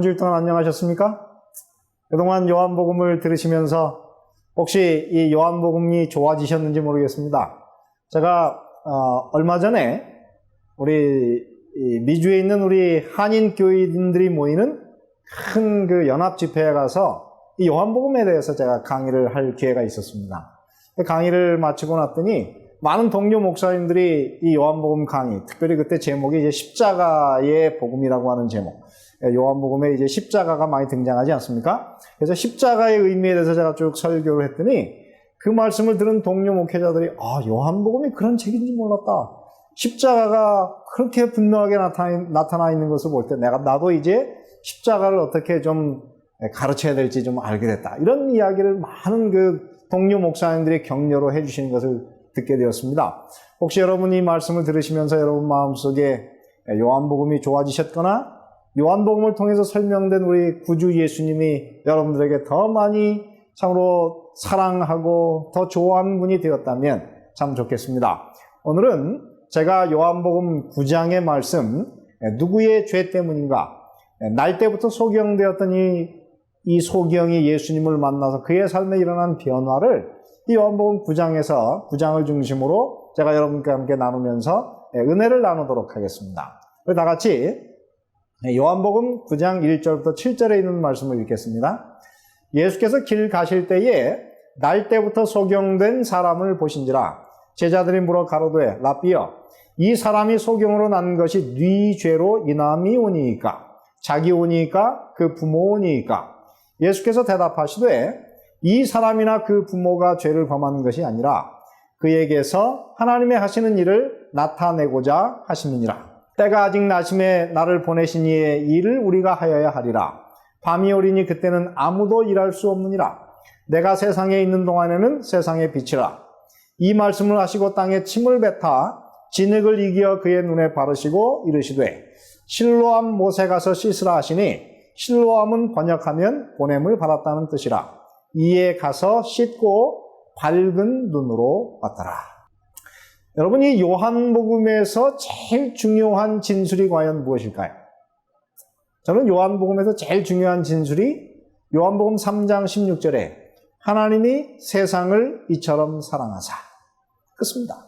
주일 동안 안녕하셨습니까? 그동안 요한복음을 들으시면서 혹시 이 요한복음이 좋아지셨는지 모르겠습니다. 제가 얼마 전에 우리 미주에 있는 우리 한인 교인들이 모이는 큰 그 연합 집회에 가서 이 요한복음에 대해서 제가 강의를 할 기회가 있었습니다. 강의를 마치고 났더니 많은 동료 목사님들이 이 요한복음 강의, 특별히 그때 제목이 이제 십자가의 복음이라고 하는 제목. 요한복음에 이제 십자가가 많이 등장하지 않습니까? 그래서 십자가의 의미에 대해서 제가 쭉 설교를 했더니 그 말씀을 들은 동료 목회자들이 요한복음이 그런 책인지 몰랐다. 십자가가 그렇게 분명하게 나타나 있는 것을 볼 때 나도 이제 십자가를 어떻게 좀 가르쳐야 될지 좀 알게 됐다. 이런 이야기를 많은 그 동료 목사님들이 격려로 해주시는 것을 듣게 되었습니다. 혹시 여러분이 이 말씀을 들으시면서 여러분 마음속에 요한복음이 좋아지셨거나 요한복음을 통해서 설명된 우리 구주 예수님이 여러분들에게 더 많이 참으로 사랑하고 더 좋아하는 분이 되었다면 참 좋겠습니다. 오늘은 제가 요한복음 9장의 말씀, 누구의 죄 때문인가? 날 때부터 소경되었던 이 소경이 예수님을 만나서 그의 삶에 일어난 변화를 이 요한복음 9장에서 9장을 중심으로 제가 여러분과 함께 나누면서 은혜를 나누도록 하겠습니다. 우리 다 같이 요한복음 9장 1절부터 7절에 있는 말씀을 읽겠습니다. 예수께서 길 가실 때에 날 때부터 소경된 사람을 보신지라 제자들이 물어 가로되 라삐여 이 사람이 소경으로 난 것이 네 죄로 인함이 오니이까 자기 오니이까 그 부모 오니이까 예수께서 대답하시되 이 사람이나 그 부모가 죄를 범한 것이 아니라 그에게서 하나님의 하시는 일을 나타내고자 하심이니라. 때가 아직 나심에 나를 보내신 이의 일을 우리가 하여야 하리라. 밤이 오리니 그때는 아무도 일할 수 없느니라. 내가 세상에 있는 동안에는 세상의 빛이라. 이 말씀을 하시고 땅에 침을 뱉아 진흙을 이겨 그의 눈에 바르시고 이르시되 실로암 못에 가서 씻으라 하시니 실로암은 번역하면 보냄을 받았다는 뜻이라. 이에 가서 씻고 밝은 눈으로 왔더라. 여러분, 이 요한복음에서 제일 중요한 진술이 과연 무엇일까요? 저는 요한복음에서 제일 중요한 진술이 요한복음 3장 16절에 하나님이 세상을 이처럼 사랑하사. 그렇습니다.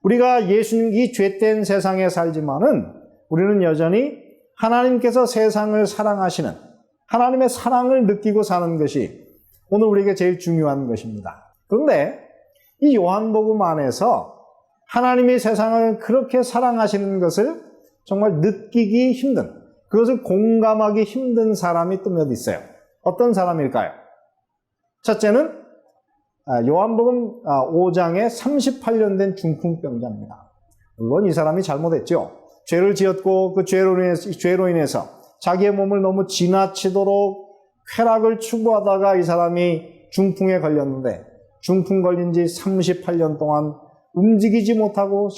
우리가 예수님 이 죄된 세상에 살지만은 우리는 여전히 하나님께서 세상을 사랑하시는 하나님의 사랑을 느끼고 사는 것이 오늘 우리에게 제일 중요한 것입니다. 그런데 이 요한복음 안에서 하나님이 세상을 그렇게 사랑하시는 것을 정말 느끼기 힘든, 그것을 공감하기 힘든 사람이 또 몇 있어요. 어떤 사람일까요? 첫째는 요한복음 5장에 38년 된 중풍병자입니다. 물론 이 사람이 잘못했죠. 죄를 지었고 그 죄로 인해서 자기의 몸을 너무 지나치도록 쾌락을 추구하다가 이 사람이 중풍에 걸렸는데 중풍 걸린 지 38년 동안 움직이지 못하고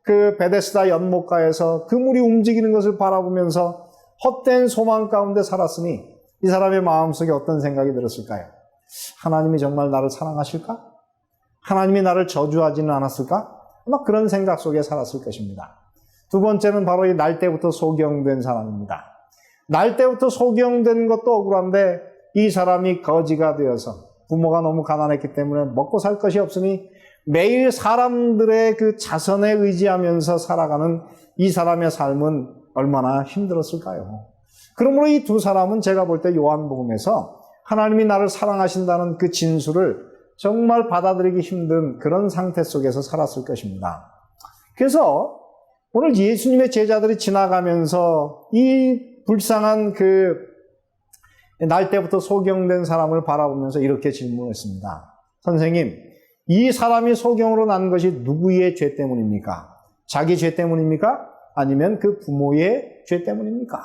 그 베데스다 연못가에서 그 물이 움직이는 것을 바라보면서 헛된 소망 가운데 살았으니 이 사람의 마음속에 어떤 생각이 들었을까요? 하나님이 정말 나를 사랑하실까? 하나님이 나를 저주하지는 않았을까? 아마 그런 생각 속에 살았을 것입니다. 두 번째는 바로 이 날 때부터 소경된 사람입니다. 날 때부터 소경된 것도 억울한데 이 사람이 거지가 되어서 부모가 너무 가난했기 때문에 먹고 살 것이 없으니 매일 사람들의 그 자선에 의지하면서 살아가는 이 사람의 삶은 얼마나 힘들었을까요? 그러므로 이 두 사람은 제가 볼 때 요한복음에서 하나님이 나를 사랑하신다는 그 진술을 정말 받아들이기 힘든 그런 상태 속에서 살았을 것입니다. 그래서 오늘 예수님의 제자들이 지나가면서 이 불쌍한 그 날 때부터 소경된 사람을 바라보면서 이렇게 질문했습니다. 선생님, 이 사람이 소경으로 난 것이 누구의 죄 때문입니까? 자기 죄 때문입니까? 아니면 그 부모의 죄 때문입니까?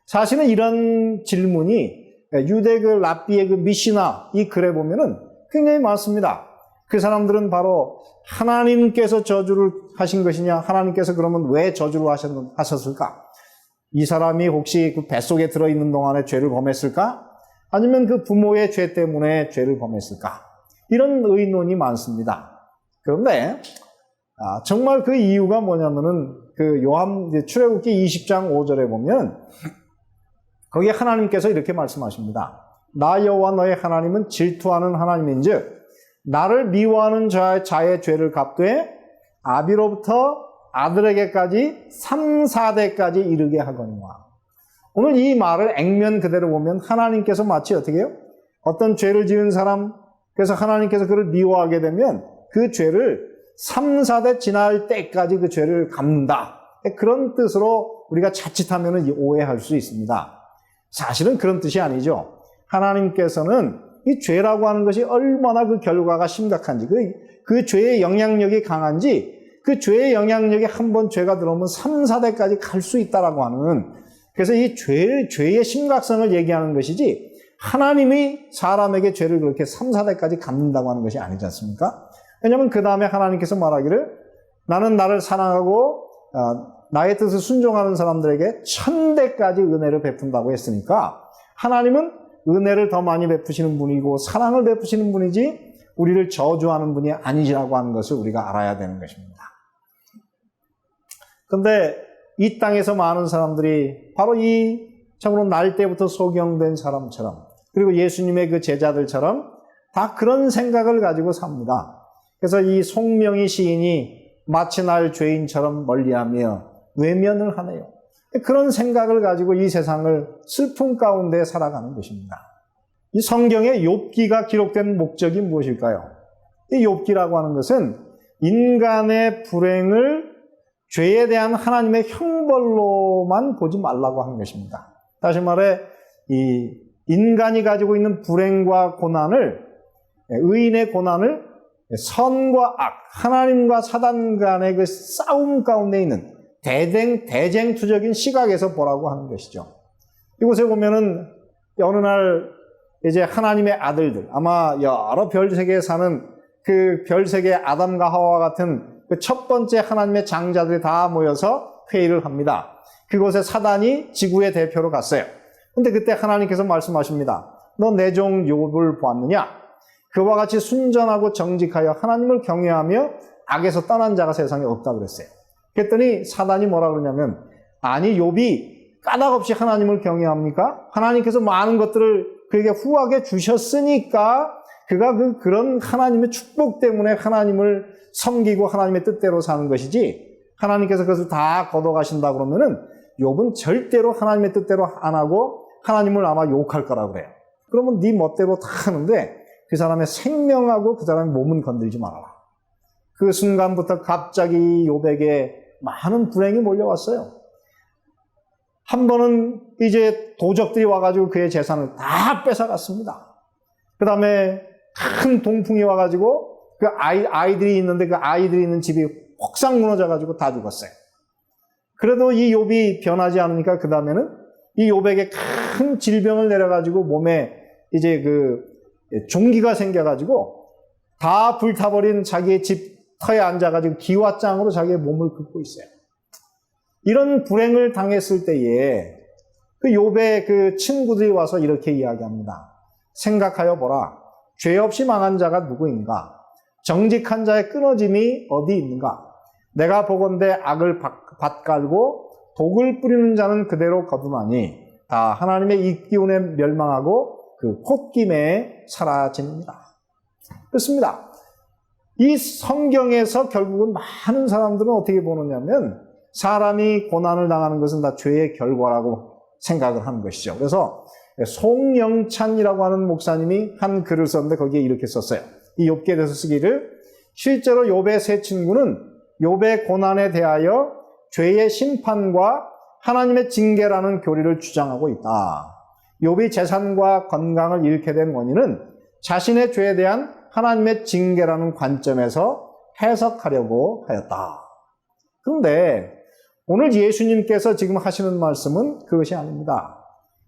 사실은 이런 질문이 유대 그 랍비의 그 미시나 이 글에 보면은 굉장히 많습니다. 그 사람들은 바로 하나님께서 저주를 하신 것이냐, 하나님께서 그러면 왜 저주를 하셨을까? 이 사람이 혹시 그 뱃속에 들어있는 동안에 죄를 범했을까? 아니면 그 부모의 죄 때문에 죄를 범했을까? 이런 의논이 많습니다. 그런데 정말 그 이유가 뭐냐면은 그 출애굽기 20장 5절에 보면 거기에 하나님께서 이렇게 말씀하십니다. 나 여호와 너의 하나님은 질투하는 하나님인즉 나를 미워하는 자의 죄를 갚되 아비로부터 아들에게까지 3, 4대까지 이르게 하거니와. 오늘 이 말을 액면 그대로 보면 하나님께서 마치 어떻게 해요? 어떤 죄를 지은 사람, 그래서 하나님께서 그를 미워하게 되면 그 죄를 3, 4대 지날 때까지 그 죄를 갚는다. 그런 뜻으로 우리가 자칫하면 오해할 수 있습니다. 사실은 그런 뜻이 아니죠. 하나님께서는 이 죄라고 하는 것이 얼마나 그 결과가 심각한지, 그 죄의 영향력이 강한지, 그 죄의 영향력이 한 번 죄가 들어오면 3, 4대까지 갈 수 있다라고 하는, 그래서 이 죄의 심각성을 얘기하는 것이지, 하나님이 사람에게 죄를 그렇게 3, 4대까지 갚는다고 하는 것이 아니지 않습니까? 왜냐하면 그 다음에 하나님께서 말하기를 나는 나를 사랑하고 나의 뜻을 순종하는 사람들에게 1000대까지 은혜를 베푼다고 했으니까 하나님은 은혜를 더 많이 베푸시는 분이고 사랑을 베푸시는 분이지 우리를 저주하는 분이 아니라고 하는 것을 우리가 알아야 되는 것입니다. 그런데 이 땅에서 많은 사람들이 바로 이 참으로 날 때부터 소경된 사람처럼 그리고 예수님의 그 제자들처럼 다 그런 생각을 가지고 삽니다. 그래서 이 송명희 시인이 마치 날 죄인처럼 멀리하며 외면을 하네요. 그런 생각을 가지고 이 세상을 슬픔 가운데 살아가는 것입니다. 이 성경에 욥기가 기록된 목적이 무엇일까요? 이 욥기라고 하는 것은 인간의 불행을 죄에 대한 하나님의 형벌로만 보지 말라고 하는 것입니다. 다시 말해 이 인간이 가지고 있는 불행과 고난을 의인의 고난을 선과 악, 하나님과 사단 간의 그 싸움 가운데 있는 대쟁투적인 시각에서 보라고 하는 것이죠. 이곳에 보면은 어느 날 이제 하나님의 아들들, 아마 여러 별세계에 사는 그 별세계 아담과 하와 같은 그 첫 번째 하나님의 장자들이 다 모여서 회의를 합니다. 그곳에 사단이 지구의 대표로 갔어요. 근데 그때 하나님께서 말씀하십니다. 너 내 종 욥을 보았느냐? 그와 같이 순전하고 정직하여 하나님을 경외하며 악에서 떠난 자가 세상에 없다 그랬어요. 그랬더니 사단이 뭐라 그러냐면 아니 욥이 까닭없이 하나님을 경외합니까? 하나님께서 많은 것들을 그에게 후하게 주셨으니까 그가 그런 하나님의 축복 때문에 하나님을 섬기고 하나님의 뜻대로 사는 것이지 하나님께서 그것을 다 걷어가신다 그러면은 욥은 절대로 하나님의 뜻대로 안 하고 하나님을 아마 욕할 거라고 그래요. 그러면 네 멋대로 다 하는데 그 사람의 생명하고 그 사람의 몸은 건들지 말아라. 그 순간부터 갑자기 욥에게 많은 불행이 몰려왔어요. 한 번은 이제 도적들이 와가지고 그의 재산을 다 뺏어갔습니다. 그 다음에 큰 동풍이 와가지고 그 아이들이 있는데 그 아이들이 있는 집이 폭삭 무너져가지고 다 죽었어요. 그래도 이 욥이 변하지 않으니까 그 다음에는 이 욥에게 큰 질병을 내려가지고 몸에 이제 그 종기가 생겨가지고 다 불타버린 자기의 집 터에 앉아가지고 기와장으로 자기의 몸을 긁고 있어요. 이런 불행을 당했을 때에 그 욥의 그 친구들이 와서 이렇게 이야기합니다. 생각하여 보라. 죄 없이 망한 자가 누구인가? 정직한 자의 끊어짐이 어디 있는가? 내가 보건대 악을 밭갈고 독을 뿌리는 자는 그대로 거두나니 다 하나님의 입기운에 멸망하고 그 콧김에 사라집니다. 그렇습니다. 이 성경에서 결국은 많은 사람들은 어떻게 보느냐면 사람이 고난을 당하는 것은 다 죄의 결과라고 생각을 하는 것이죠. 그래서 송영찬이라고 하는 목사님이 한 글을 썼는데 거기에 이렇게 썼어요. 이 욥기에 대해서 쓰기를 실제로 욥의 세 친구는 욥의 고난에 대하여 죄의 심판과 하나님의 징계라는 교리를 주장하고 있다. 욥이 재산과 건강을 잃게 된 원인은 자신의 죄에 대한 하나님의 징계라는 관점에서 해석하려고 하였다. 그런데 오늘 예수님께서 지금 하시는 말씀은 그것이 아닙니다.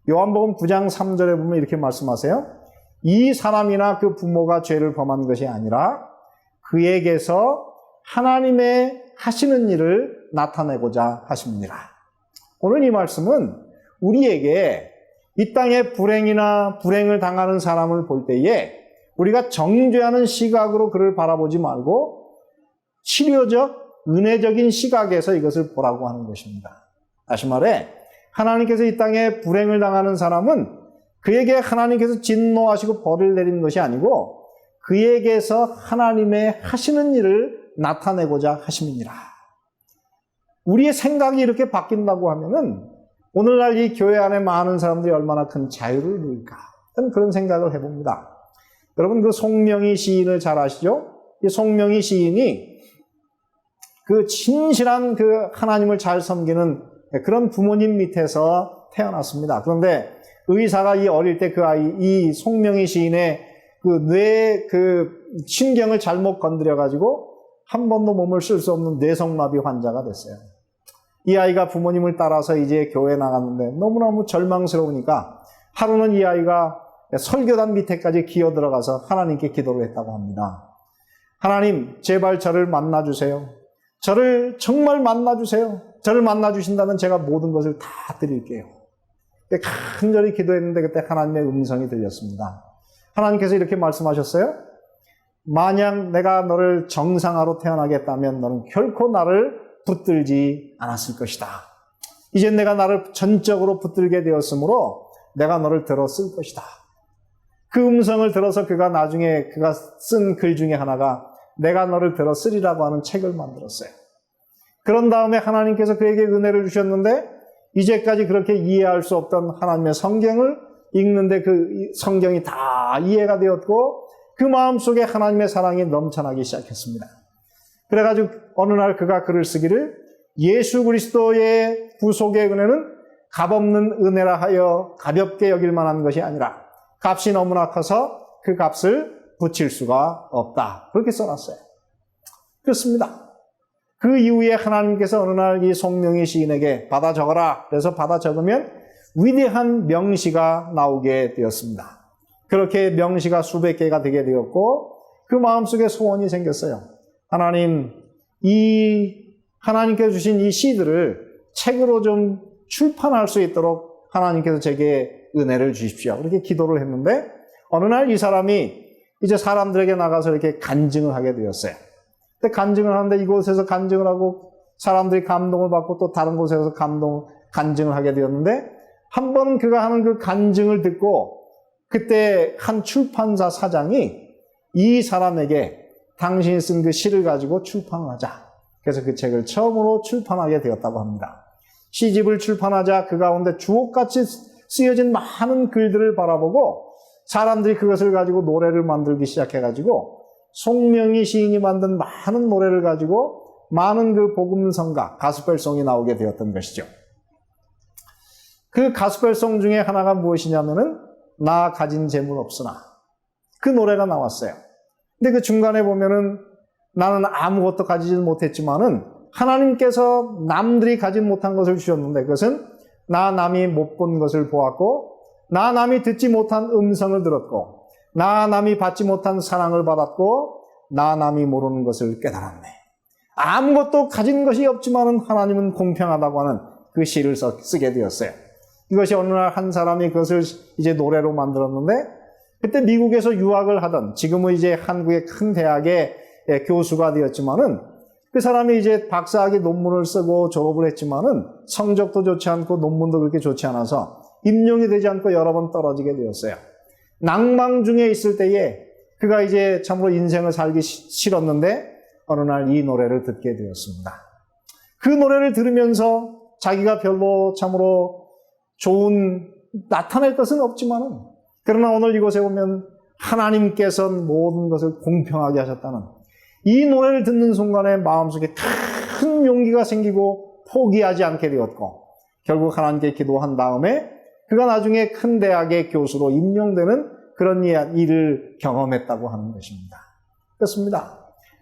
요한복음 9장 3절에 보면 이렇게 말씀하세요. 이 사람이나 그 부모가 죄를 범한 것이 아니라 그에게서 하나님의 하시는 일을 나타내고자 하십니다. 오늘 이 말씀은 우리에게 이 땅의 불행을 당하는 사람을 볼 때에 우리가 정죄하는 시각으로 그를 바라보지 말고 치료적, 은혜적인 시각에서 이것을 보라고 하는 것입니다. 다시 말해 하나님께서 이 땅에 불행을 당하는 사람은 그에게 하나님께서 진노하시고 벌을 내리는 것이 아니고 그에게서 하나님의 하시는 일을 나타내고자 하심이니라. 우리의 생각이 이렇게 바뀐다고 하면은 오늘날 이 교회 안에 많은 사람들이 얼마나 큰 자유를 누릴까? 저는 그런 생각을 해봅니다. 여러분 그 송명희 시인을 잘 아시죠? 이 송명희 시인이 그 진실한 그 하나님을 잘 섬기는 그런 부모님 밑에서 태어났습니다. 그런데 의사가 이 어릴 때 그 아이, 이 송명희 시인의 그 뇌 그 신경을 잘못 건드려가지고 한 번도 몸을 쓸 수 없는 뇌성마비 환자가 됐어요. 이 아이가 부모님을 따라서 이제 교회에 나갔는데 너무너무 절망스러우니까 하루는 이 아이가 설교단 밑에까지 기어 들어가서 하나님께 기도를 했다고 합니다. 하나님, 제발 저를 만나주세요. 저를 정말 만나주세요. 저를 만나주신다면 제가 모든 것을 다 드릴게요. 간절히 기도했는데 그때 하나님의 음성이 들렸습니다. 하나님께서 이렇게 말씀하셨어요. 만약 내가 너를 정상화로 태어나게 했다면 너는 결코 나를 붙들지 않았을 것이다. 이제 내가 나를 전적으로 붙들게 되었으므로 내가 너를 들었을 것이다. 그 음성을 들어서 그가 나중에 그가 쓴 글 중에 하나가 내가 너를 들었으리라고 하는 책을 만들었어요. 그런 다음에 하나님께서 그에게 은혜를 주셨는데 이제까지 그렇게 이해할 수 없던 하나님의 성경을 읽는데 그 성경이 다 이해가 되었고 그 마음속에 하나님의 사랑이 넘쳐나기 시작했습니다. 그래가지고 어느 날 그가 글을 쓰기를 예수 그리스도의 구속의 은혜는 값없는 은혜라 하여 가볍게 여길 만한 것이 아니라 값이 너무나 커서 그 값을 붙일 수가 없다. 그렇게 써놨어요. 그렇습니다. 그 이후에 하나님께서 어느 날 이 송명희 시인에게 받아 적어라. 그래서 받아 적으면 위대한 명시가 나오게 되었습니다. 그렇게 명시가 수백 개가 되게 되었고 그 마음속에 소원이 생겼어요. 하나님, 이 하나님께서 주신 이 시들을 책으로 좀 출판할 수 있도록 하나님께서 제게 은혜를 주십시오. 그렇게 기도를 했는데 어느 날 이 사람이 이제 사람들에게 나가서 이렇게 간증을 하게 되었어요. 근데 간증을 하는데 이곳에서 간증을 하고 사람들이 감동을 받고 또 다른 곳에서 간증을 하게 되었는데 한 번은 그가 하는 그 간증을 듣고 그때 한 출판사 사장이 이 사람에게 당신이 쓴 그 시를 가지고 출판을 하자. 그래서 그 책을 처음으로 출판하게 되었다고 합니다. 시집을 출판하자 그 가운데 주옥같이 쓰여진 많은 글들을 바라보고 사람들이 그것을 가지고 노래를 만들기 시작해가지고 송명희 시인이 만든 많은 노래를 가지고 많은 그 복음성가, 가스펠송이 나오게 되었던 것이죠. 그 가스펠송 중에 하나가 무엇이냐면은 나 가진 재물 없으나 그 노래가 나왔어요. 근데 그 중간에 보면은 나는 아무것도 가지지 못했지만은 하나님께서 남들이 가지 못한 것을 주셨는데 그것은 나 남이 못 본 것을 보았고 나 남이 듣지 못한 음성을 들었고 나 남이 받지 못한 사랑을 받았고 나 남이 모르는 것을 깨달았네. 아무것도 가진 것이 없지만은 하나님은 공평하다고 하는 그 시를 쓰게 되었어요. 이것이 어느 날 한 사람이 그것을 이제 노래로 만들었는데 그때 미국에서 유학을 하던 지금은 이제 한국의 큰 대학의 교수가 되었지만은 그 사람이 이제 박사학위 논문을 쓰고 졸업을 했지만은 성적도 좋지 않고 논문도 그렇게 좋지 않아서 임용이 되지 않고 여러 번 떨어지게 되었어요. 낭망 중에 있을 때에 그가 이제 참으로 인생을 살기 싫었는데 어느 날 이 노래를 듣게 되었습니다. 그 노래를 들으면서 자기가 별로 참으로 좋은 나타낼 것은 없지만은 그러나 오늘 이곳에 오면 하나님께서 모든 것을 공평하게 하셨다는 이 노래를 듣는 순간에 마음속에 큰 용기가 생기고 포기하지 않게 되었고 결국 하나님께 기도한 다음에 그가 나중에 큰 대학의 교수로 임명되는 그런 일을 경험했다고 하는 것입니다. 그렇습니다.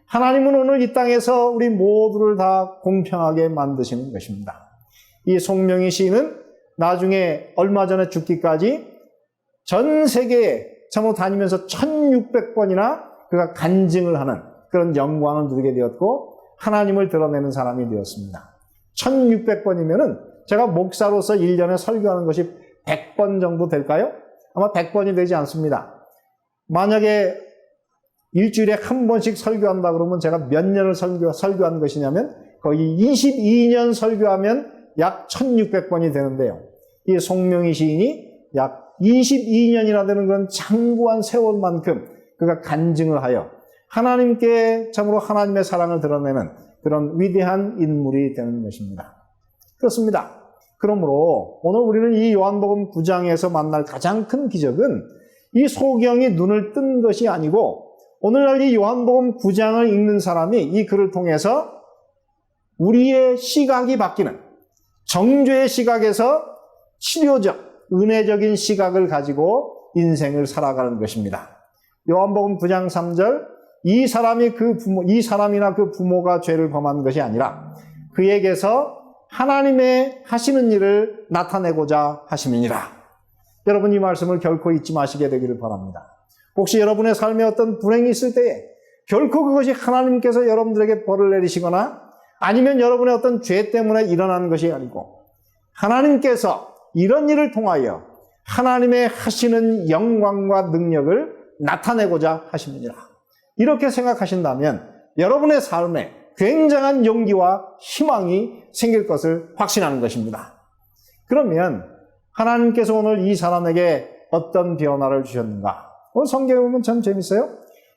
하나님은 오늘 이 땅에서 우리 모두를 다 공평하게 만드시는 것입니다. 이 송명희 시인은 나중에 얼마 전에 죽기까지 전 세계에 참으로 다니면서 1600번이나 그가 간증을 하는 그런 영광을 누리게 되었고 하나님을 드러내는 사람이 되었습니다. 1600번이면은 제가 목사로서 1년에 설교하는 것이 100번 정도 될까요? 아마 100번이 되지 않습니다. 만약에 일주일에 한 번씩 설교한다 그러면 제가 몇 년을 설교한 것이냐면 거의 22년 설교하면 약 1600번이 되는데요. 이 송명희 시인이 약 22년이나 되는 그런 장구한 세월만큼 그가 간증을 하여 하나님께 참으로 하나님의 사랑을 드러내는 그런 위대한 인물이 되는 것입니다. 그렇습니다. 그러므로 오늘 우리는 이 요한복음 9장에서 만날 가장 큰 기적은 이 소경이 눈을 뜬 것이 아니고 오늘날 이 요한복음 9장을 읽는 사람이 이 글을 통해서 우리의 시각이 바뀌는 정죄의 시각에서 치료적, 은혜적인 시각을 가지고 인생을 살아가는 것입니다. 요한복음 9장 3절 이 사람이나 그 부모가 죄를 범한 것이 아니라 그에게서 하나님의 하시는 일을 나타내고자 하심이니라. 여러분 이 말씀을 결코 잊지 마시게 되기를 바랍니다. 혹시 여러분의 삶에 어떤 불행이 있을 때에 결코 그것이 하나님께서 여러분들에게 벌을 내리시거나 아니면 여러분의 어떤 죄 때문에 일어나는 것이 아니고 하나님께서 이런 일을 통하여 하나님의 하시는 영광과 능력을 나타내고자 하십니다. 이렇게 생각하신다면 여러분의 삶에 굉장한 용기와 희망이 생길 것을 확신하는 것입니다. 그러면 하나님께서 오늘 이 사람에게 어떤 변화를 주셨는가? 오늘 성경에 보면 참 재밌어요.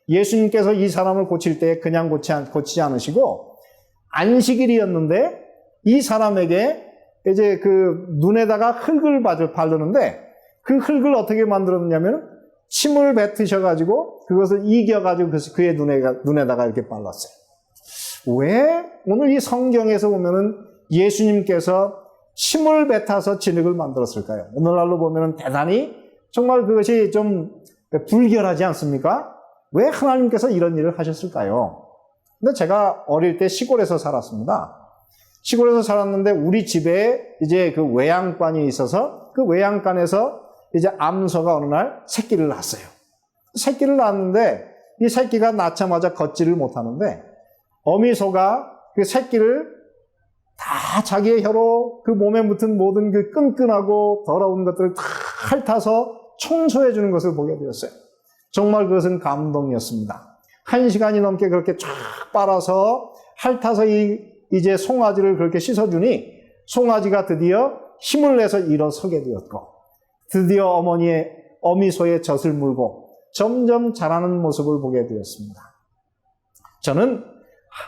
예수님께서 이 사람을 고칠 때 그냥 고치지 않으시고 안식일이었는데 이 사람에게 이제 그 눈에다가 흙을 바르는데 그 흙을 어떻게 만들었냐면 침을 뱉으셔가지고 그것을 이겨가지고 그의 눈에다가 이렇게 발랐어요. 왜 오늘 이 성경에서 보면은 예수님께서 침을 뱉어서 진흙을 만들었을까요? 오늘날로 보면은 대단히 정말 그것이 좀 불결하지 않습니까? 왜 하나님께서 이런 일을 하셨을까요? 근데 제가 어릴 때 시골에서 살았습니다. 시골에서 살았는데 우리 집에 이제 그 외양간이 있어서 그 외양간에서 이제 암소가 어느 날 새끼를 낳았어요. 새끼를 낳았는데 이 새끼가 낳자마자 걷지를 못하는데 어미소가 그 새끼를 다 자기의 혀로 그 몸에 묻은 모든 그 끈끈하고 더러운 것들을 다 핥아서 청소해 주는 것을 보게 되었어요. 정말 그것은 감동이었습니다. 1시간이 넘게 그렇게 쫙 빨아서 핥아서 이제 송아지를 그렇게 씻어주니 송아지가 드디어 힘을 내서 일어서게 되었고 드디어 어미소의 젖을 물고 점점 자라는 모습을 보게 되었습니다. 저는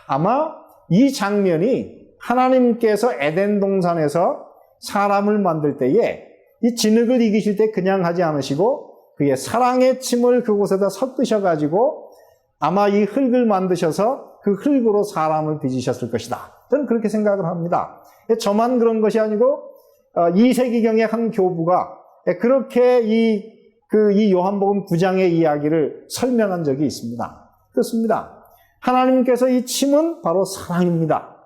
아마 이 장면이 하나님께서 에덴 동산에서 사람을 만들 때에 이 진흙을 이기실 때 그냥 하지 않으시고 그의 사랑의 침을 그곳에다 섞으셔가지고 아마 이 흙을 만드셔서 그 흙으로 사람을 빚으셨을 것이다. 저는 그렇게 생각을 합니다. 저만 그런 것이 아니고 2세기경의 한 교부가 그렇게 이 요한복음 9장의 이야기를 설명한 적이 있습니다. 그렇습니다. 하나님께서 이 침은 바로 사랑입니다.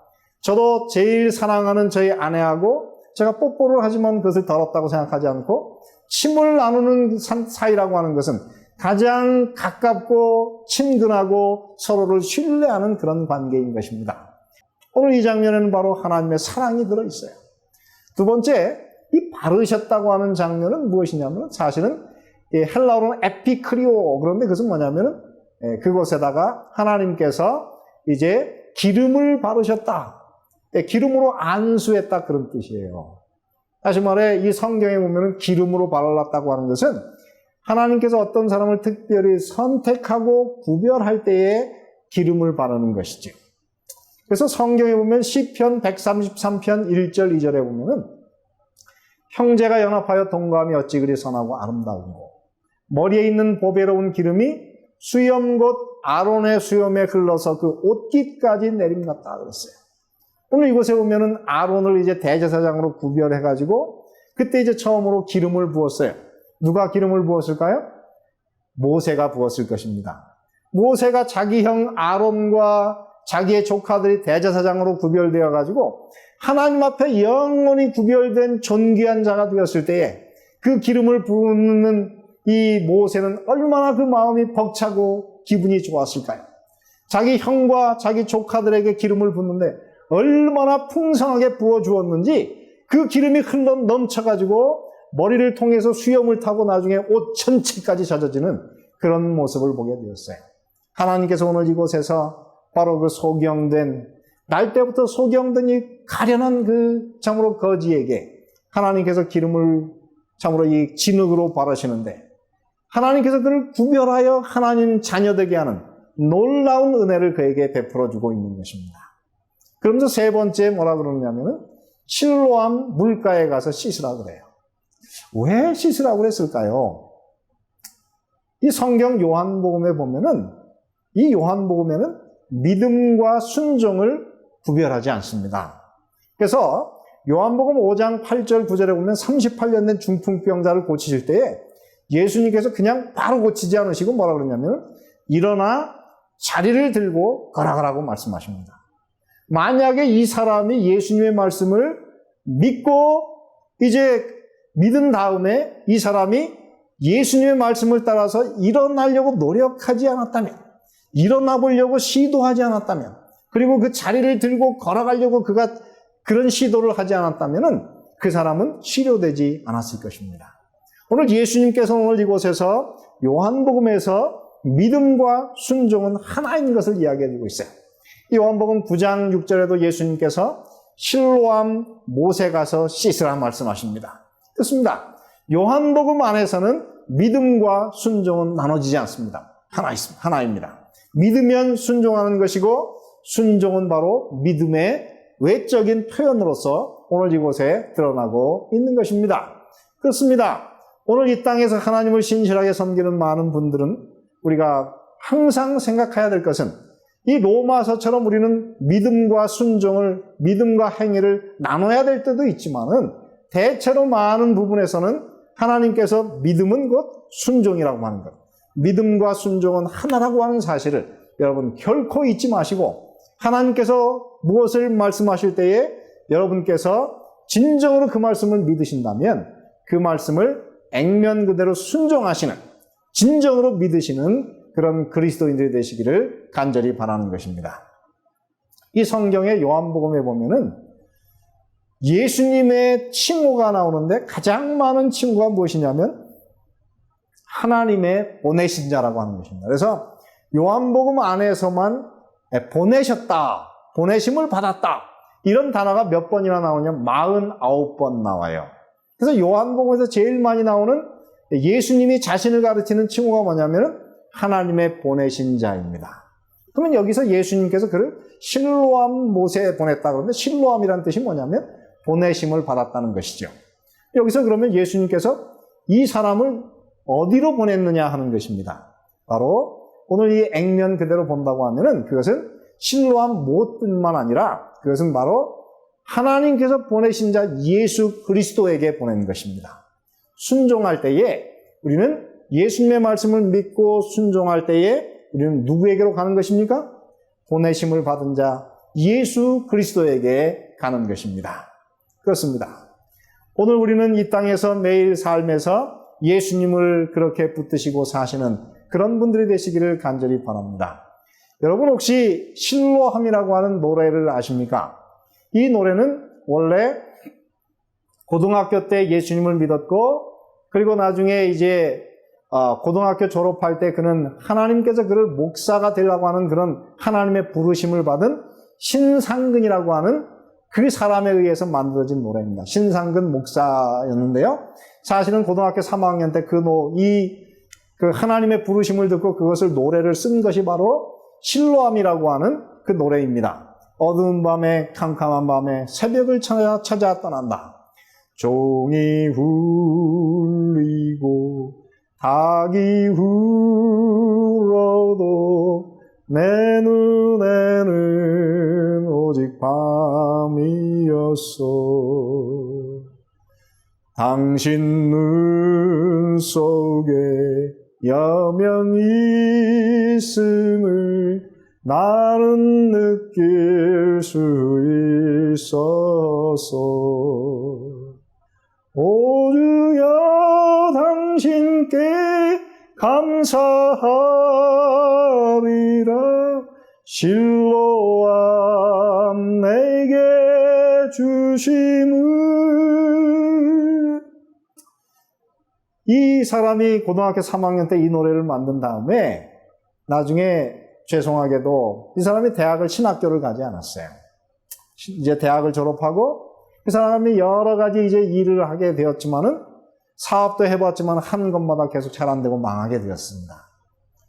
저도 제일 사랑하는 저희 아내하고 제가 뽀뽀를 하지만 그것을 더럽다고 생각하지 않고 침을 나누는 사이라고 하는 것은 가장 가깝고 친근하고 서로를 신뢰하는 그런 관계인 것입니다. 오늘 이 장면에는 바로 하나님의 사랑이 들어있어요. 두 번째, 이 바르셨다고 하는 장면은 무엇이냐면 사실은 헬라어로는 에피크리오, 그런데 그것은 뭐냐면은 그곳에다가 하나님께서 이제 기름을 바르셨다. 기름으로 안수했다 그런 뜻이에요. 다시 말해 이 성경에 보면은 기름으로 발랐다고 하는 것은 하나님께서 어떤 사람을 특별히 선택하고 구별할 때에 기름을 바르는 것이죠. 그래서 성경에 보면 시편 133편 1절 2절에 보면은 형제가 연합하여 동거함이 어찌 그리 선하고 아름다운고 머리에 있는 보배로운 기름이 수염 곧 아론의 수염에 흘러서 그 옷깃까지 내림났다 그랬어요. 오늘 이곳에 보면은 아론을 이제 대제사장으로 구별해가지고 그때 이제 처음으로 기름을 부었어요. 누가 기름을 부었을까요? 모세가 부었을 것입니다. 모세가 자기 형 아론과 자기의 조카들이 대제사장으로 구별되어가지고 하나님 앞에 영원히 구별된 존귀한 자가 되었을 때에 그 기름을 부는 이 모세는 얼마나 그 마음이 벅차고 기분이 좋았을까요? 자기 형과 자기 조카들에게 기름을 붓는데 얼마나 풍성하게 부어주었는지 그 기름이 흘러 넘쳐가지고 머리를 통해서 수염을 타고 나중에 옷 전체까지 젖어지는 그런 모습을 보게 되었어요. 하나님께서 오늘 이곳에서 바로 그 소경된 날 때부터 소경들이 가련한 그 참으로 거지에게 하나님께서 기름을 참으로 이 진흙으로 바르시는데 하나님께서 그를 구별하여 하나님 자녀되게 하는 놀라운 은혜를 그에게 베풀어 주고 있는 것입니다. 그러면서 세 번째 뭐라 그러냐면은 실로암 물가에 가서 씻으라 그래요. 왜 씻으라고 그랬을까요? 이 성경 요한복음에 보면은 이 요한복음에는 믿음과 순종을 구별하지 않습니다. 그래서 요한복음 5장 8절 9절에 보면 38년 된 중풍병자를 고치실 때에 예수님께서 그냥 바로 고치지 않으시고 뭐라 그러냐면 일어나 자리를 들고 걸어가라고 말씀하십니다. 만약에 이 사람이 예수님의 말씀을 믿고 이제 믿은 다음에 이 사람이 예수님의 말씀을 따라서 일어나려고 노력하지 않았다면, 일어나 보려고 시도하지 않았다면, 그리고 그 자리를 들고 걸어가려고 그가 그런 시도를 하지 않았다면 그 사람은 치료되지 않았을 것입니다. 오늘 예수님께서 오늘 이곳에서 요한복음에서 믿음과 순종은 하나인 것을 이야기해 주고 있어요. 이 요한복음 9장 6절에도 예수님께서 실로암 못에 가서 씻으라 말씀하십니다. 그렇습니다. 요한복음 안에서는 믿음과 순종은 나눠지지 않습니다. 하나입니다. 믿으면 순종하는 것이고 순종은 바로 믿음의 외적인 표현으로서 오늘 이곳에 드러나고 있는 것입니다. 그렇습니다. 오늘 이 땅에서 하나님을 신실하게 섬기는 많은 분들은 우리가 항상 생각해야 될 것은 이 로마서처럼 우리는 믿음과 순종을, 믿음과 행위를 나눠야 될 때도 있지만은 대체로 많은 부분에서는 하나님께서 믿음은 곧 순종이라고 하는 것, 믿음과 순종은 하나라고 하는 사실을 여러분 결코 잊지 마시고 하나님께서 무엇을 말씀하실 때에 여러분께서 진정으로 그 말씀을 믿으신다면 그 말씀을 액면 그대로 순종하시는, 진정으로 믿으시는 그런 그리스도인들이 되시기를 간절히 바라는 것입니다. 이 성경의 요한복음에 보면은 예수님의 칭호가 나오는데 가장 많은 칭호가 무엇이냐면 하나님의 보내신 자라고 하는 것입니다. 그래서 요한복음 안에서만 보내셨다, 보내심을 받았다 이런 단어가 몇 번이나 나오냐면 49번 나와요. 그래서 요한복음에서 제일 많이 나오는 예수님이 자신을 가르치는 칭호가 뭐냐면 하나님의 보내신 자입니다. 그러면 여기서 예수님께서 그를 실로암 못에 보냈다 그러는데 실로암이라는 뜻이 뭐냐면 보내심을 받았다는 것이죠. 여기서 그러면 예수님께서 이 사람을 어디로 보냈느냐 하는 것입니다. 바로 오늘 이 액면 그대로 본다고 하면은 그것은 실로암 못뿐만 아니라 그것은 바로 하나님께서 보내신 자 예수 그리스도에게 보낸 것입니다. 순종할 때에 우리는 예수님의 말씀을 믿고 순종할 때에 우리는 누구에게로 가는 것입니까? 보내심을 받은 자 예수 그리스도에게 가는 것입니다. 그렇습니다. 오늘 우리는 이 땅에서 매일 삶에서 예수님을 그렇게 붙드시고 사시는 그런 분들이 되시기를 간절히 바랍니다. 여러분 혹시 실로함이라고 하는 노래를 아십니까? 이 노래는 원래 고등학교 때 예수님을 믿었고 그리고 나중에 이제 고등학교 졸업할 때 그는 하나님께서 그를 목사가 되려고 하는 그런 하나님의 부르심을 받은 신상근이라고 하는 그 사람에 의해서 만들어진 노래입니다. 신상근 목사였는데요. 사실은 고등학교 3학년 때 그 하나님의 부르심을 듣고 그것을 노래를 쓴 것이 바로 실로암이라고 하는 그 노래입니다. 어두운 밤에 캄캄한 밤에 새벽을 찾아 떠난다. 종이 울리고 닭이 울어도 내 눈에는 오직 밤이었어. 당신 눈 속에 여명이 있음을 나는 느낄 수 있었어. 오 주여 당신께 감사하리라. 실로암 내게 주심을. 이 사람이 고등학교 3학년 때 이 노래를 만든 다음에 나중에 죄송하게도 이 사람이 대학을 신학교를 가지 않았어요. 이제 대학을 졸업하고 그 사람이 여러 가지 이제 일을 하게 되었지만은 사업도 해봤지만 한 것마다 계속 잘 안 되고 망하게 되었습니다.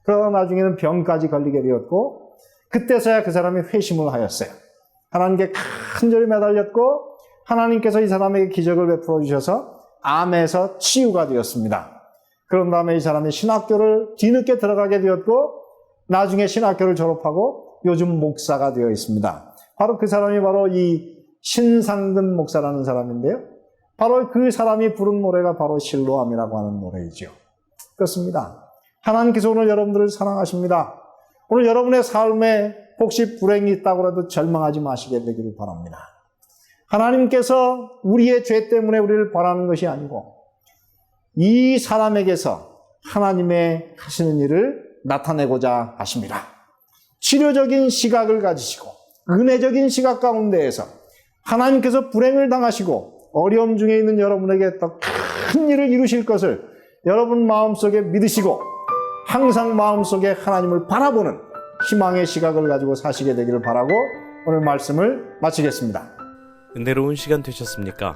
그러다 나중에는 병까지 걸리게 되었고 그때서야 그 사람이 회심을 하였어요. 하나님께 간절히 매달렸고 하나님께서 이 사람에게 기적을 베풀어 주셔서 암에서 치유가 되었습니다. 그런 다음에 이 사람이 신학교를 뒤늦게 들어가게 되었고 나중에 신학교를 졸업하고 요즘 목사가 되어 있습니다. 바로 그 사람이 바로 이 신상근 목사라는 사람인데요. 바로 그 사람이 부른 노래가 바로 실로암이라고 하는 노래이죠. 그렇습니다. 하나님께서 오늘 여러분들을 사랑하십니다. 오늘 여러분의 삶에 혹시 불행이 있다고 해도 절망하지 마시게 되기를 바랍니다. 하나님께서 우리의 죄 때문에 우리를 벌하는 것이 아니고 이 사람에게서 하나님의 하시는 일을 나타내고자 하십니다. 치료적인 시각을 가지시고 은혜적인 시각 가운데에서 하나님께서 불행을 당하시고 어려움 중에 있는 여러분에게 더 큰 일을 이루실 것을 여러분 마음속에 믿으시고 항상 마음속에 하나님을 바라보는 희망의 시각을 가지고 사시게 되기를 바라고 오늘 말씀을 마치겠습니다. 은혜로운 시간 되셨습니까?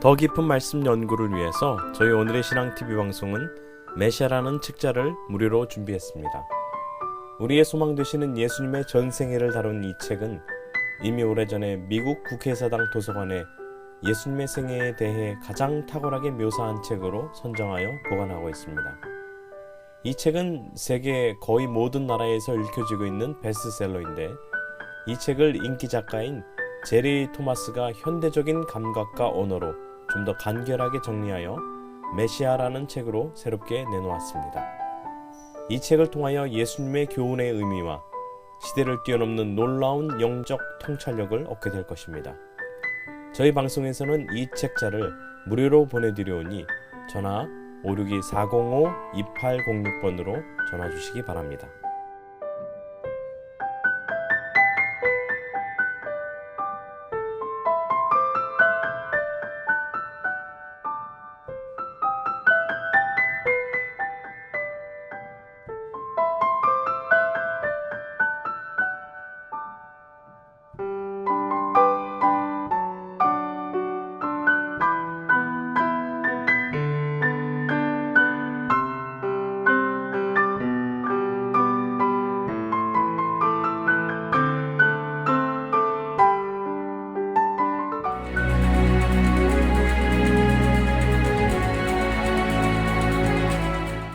더 깊은 말씀 연구를 위해서 저희 오늘의 신앙TV 방송은 메시아라는 책자를 무료로 준비했습니다. 우리의 소망 되시는 예수님의 전생애를 다룬 이 책은 이미 오래전에 미국 국회의사당 도서관에 예수님의 생애에 대해 가장 탁월하게 묘사한 책으로 선정하여 보관하고 있습니다. 이 책은 세계 거의 모든 나라에서 읽혀지고 있는 베스트셀러인데 이 책을 인기 작가인 제리 토마스가 현대적인 감각과 언어로 좀 더 간결하게 정리하여 메시아라는 책으로 새롭게 내놓았습니다. 이 책을 통하여 예수님의 교훈의 의미와 시대를 뛰어넘는 놀라운 영적 통찰력을 얻게 될 것입니다. 저희 방송에서는 이 책자를 무료로 보내드려오니 전화 562-405-2806번으로 전화 주시기 바랍니다.